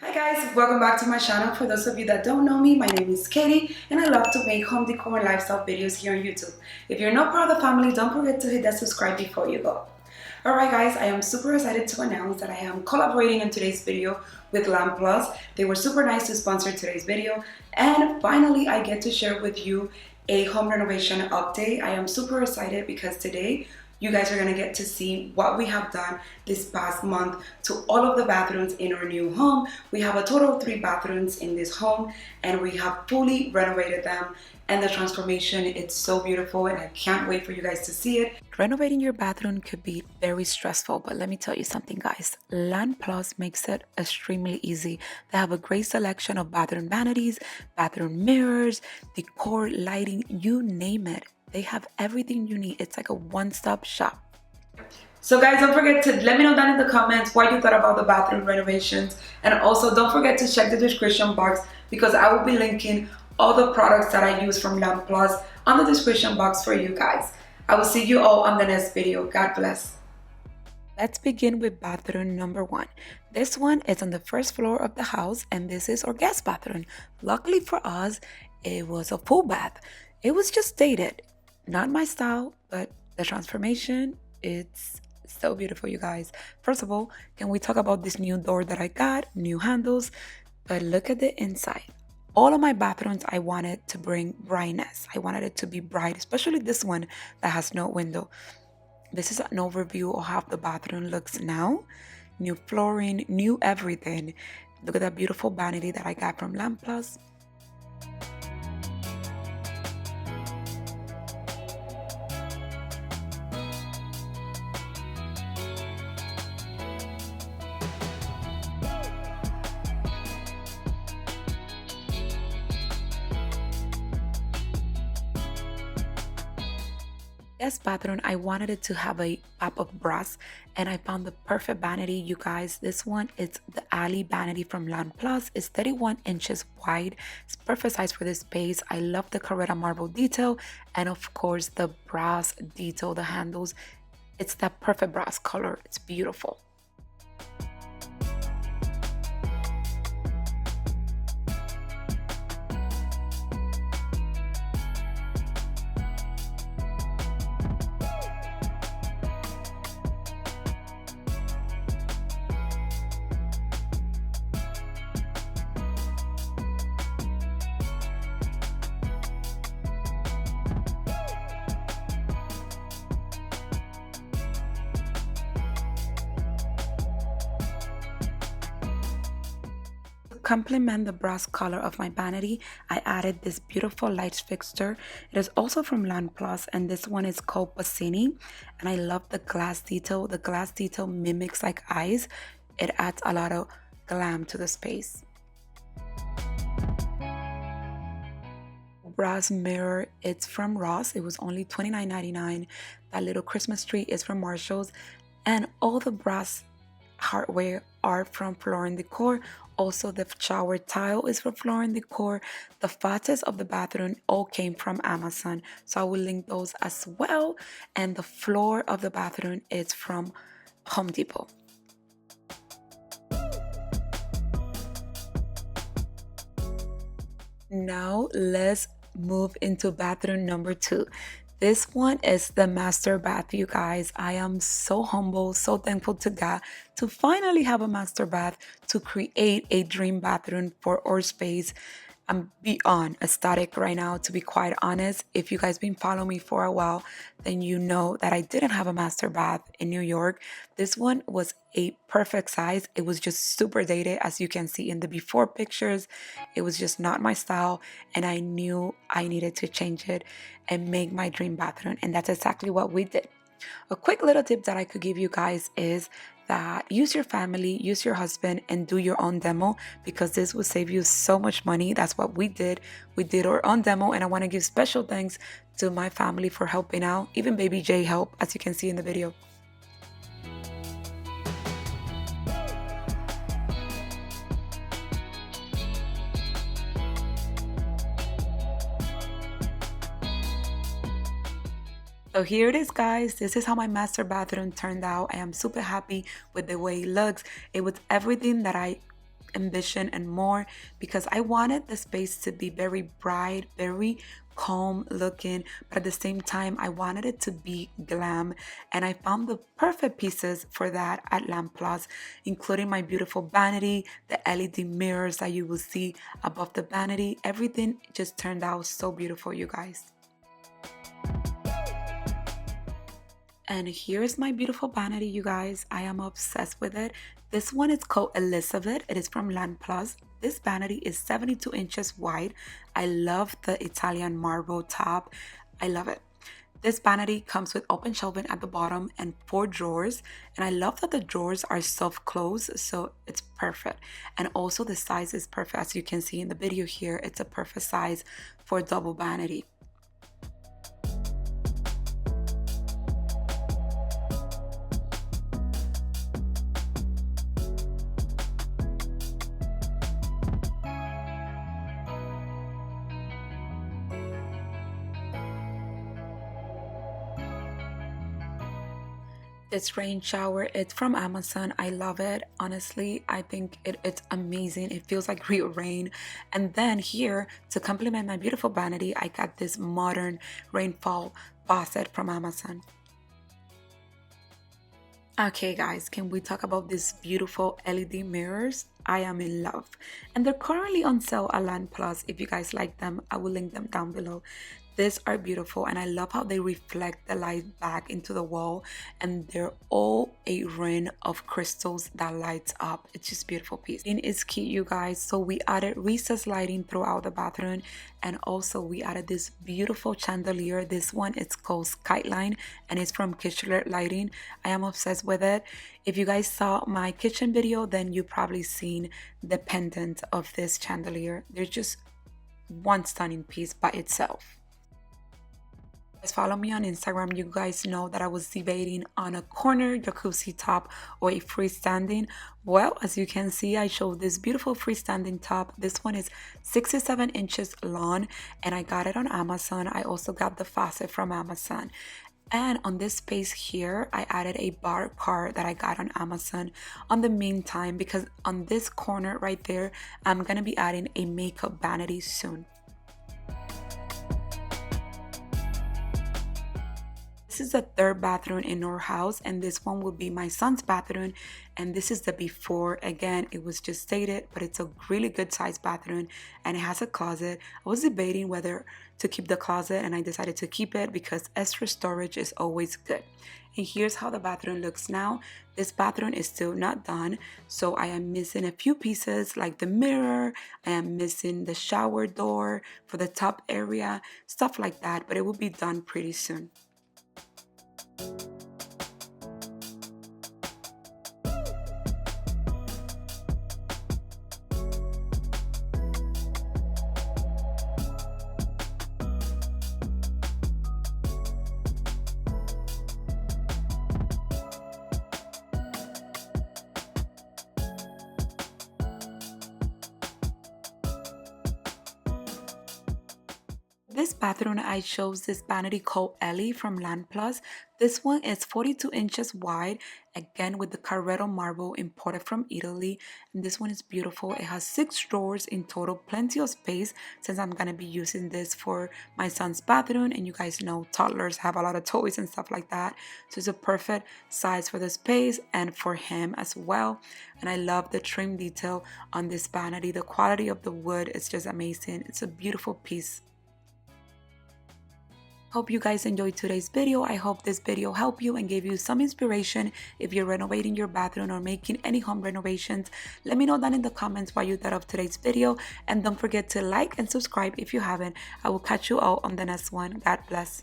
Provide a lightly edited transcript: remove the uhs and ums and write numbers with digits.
Hi guys, welcome back to my channel. For those of you that don't know me, my name is Katie and I love to make home decor and lifestyle videos here on YouTube. If you're not part of the family, don't forget to hit that subscribe before you go. Alright guys, I am super excited to announce that I am collaborating in today's video with Lamp Plus. They were super nice to sponsor today's video, and finally I get to share with you a home renovation update. I am super excited because today you guys are going to get to see what we have done this past month to all of the bathrooms in our new home. We have a total of 3 bathrooms in this home and we have fully renovated them, and the transformation, it's so beautiful and I can't wait for you guys to see it. Renovating your bathroom could be very stressful, but let me tell you something guys, Land Plus makes it extremely easy. They have a great selection of bathroom vanities, bathroom mirrors, decor, lighting, you name it. They have everything you need. It's like a one-stop shop. So guys, don't forget to let me know down in the comments what you thought about the bathroom renovations. And also don't forget to check the description box because I will be linking all the products that I use from Lamp Plus on the description box for you guys. I will see you all on the next video. God bless. Let's begin with bathroom number 1. This one is on the first floor of the house and this is our guest bathroom. Luckily for us, it was a full bath. It was just dated. Not my style, but the transformation, it's so beautiful, you guys. First of all, can we talk about this new door that I got, new handles, but look at the inside. All of my bathrooms, I wanted to bring brightness. I wanted it to be bright, especially this one that has no window. This is an overview of how the bathroom looks now. New flooring, new everything. Look at that beautiful vanity that I got from Lamp Plus. This bathroom, I wanted it to have a pop of brass and I found the perfect vanity, you guys. This one is the alley vanity from Land Plus. It's 31 inches wide. It's perfect size for this space. I love the Carrera marble detail and of course the brass detail, the handles. It's that perfect brass color. It's beautiful. Complement the brass color of my vanity, I added this beautiful light fixture. It is also from Land Plus and this one is called Bassini, and I love the glass detail. The glass detail mimics like eyes. It adds a lot of glam to the space. Brass mirror, it's from Ross. It was only $29.99. That little Christmas tree is from Marshall's, and all the brass hardware are from Floor & Decor. Also, the shower tile is from Floor & Decor. The faucets of the bathroom all came from Amazon, so I will link those as well. And the floor of the bathroom is from Home Depot. Now let's move into bathroom number 2. This one is the master bath, you guys. I am so humble, so thankful to God to finally have a master bath, to create a dream bathroom for our space. I'm beyond ecstatic right now, to be quite honest. If you guys been following me for a while, then you know that I didn't have a master bath in New York. This one was a perfect size. It was just super dated, as you can see in the before pictures. It was just not my style, and I knew I needed to change it and make my dream bathroom, and that's exactly what we did. A quick little tip that I could give you guys is that use your family, use your husband, and do your own demo, because this will save you so much money. That's what we did. We did our own demo, and I want to give special thanks to my family for helping out. Even baby Jay helped, as you can see in the video. So here it is, guys. This is how my master bathroom turned out. I am super happy with the way it looks. It was everything that I envisioned and more, because I wanted the space to be very bright, very calm looking, but at the same time I wanted it to be glam, and I found the perfect pieces for that at Lamp Plus, including my beautiful vanity, the LED mirrors that you will see above the vanity. Everything just turned out so beautiful, you guys. And here's my beautiful vanity, you guys. I am obsessed with it. This one is called Elizabeth. It is from Land Plus. This vanity is 72 inches wide. I love the Italian marble top. I love it. This vanity comes with open shelving at the bottom and 4 drawers. And I love that the drawers are soft close, so it's perfect. And also the size is perfect. As you can see in the video here, it's a perfect size for a double vanity. This rain shower, it's from Amazon. I love it. Honestly, I think it's amazing. It feels like real rain. And then here, to complement my beautiful vanity, I got this modern rainfall faucet from Amazon. Okay guys, can we talk about these beautiful LED mirrors? I am in love. And they're currently on sale at Land Plus. If you guys like them, I will link them down below. These are beautiful, and I love how they reflect the light back into the wall, and they're all a ring of crystals that lights up. It's just a beautiful piece. It is cute, you guys. So we added recessed lighting throughout the bathroom, and also we added this beautiful chandelier. This one is called Skyline, and it's from Kitchener Lighting. I am obsessed with it. If you guys saw my kitchen video, then you probably seen the pendant of this chandelier. They're just one stunning piece by itself. Follow me on Instagram. You guys know that I was debating on a corner jacuzzi top or a freestanding. Well, as you can see, I showed this beautiful freestanding top. This one is 67 inches long, and I got it on Amazon. I also got the faucet from Amazon. And on this space here, I added a bar card that I got on Amazon on the meantime, because on this corner right there, I'm gonna be adding a makeup vanity soon. This is the third bathroom in our house, and this one will be my son's bathroom, and this is the before. Again, it was just stated, but it's a really good sized bathroom, and it has a closet. I was debating whether to keep the closet, and I decided to keep it because extra storage is always good. And here's how the bathroom looks now. This bathroom is still not done, so I am missing a few pieces like the mirror. I am missing the shower door for the top area, stuff like that, but it will be done pretty soon. This bathroom, I chose this vanity called Ellie from Land Plus. This one is 42 inches wide, again with the Carretto marble imported from Italy. And this one is beautiful. It has 6 drawers in total, plenty of space since I'm gonna be using this for my son's bathroom. And you guys know toddlers have a lot of toys and stuff like that. So it's a perfect size for the space and for him as well. And I love the trim detail on this vanity. The quality of the wood is just amazing. It's a beautiful piece. Hope you guys enjoyed today's video. I hope this video helped you and gave you some inspiration if you're renovating your bathroom or making any home renovations. Let me know down in the comments what you thought of today's video, and don't forget to like and subscribe if you haven't. I will catch you all on the next one. God bless.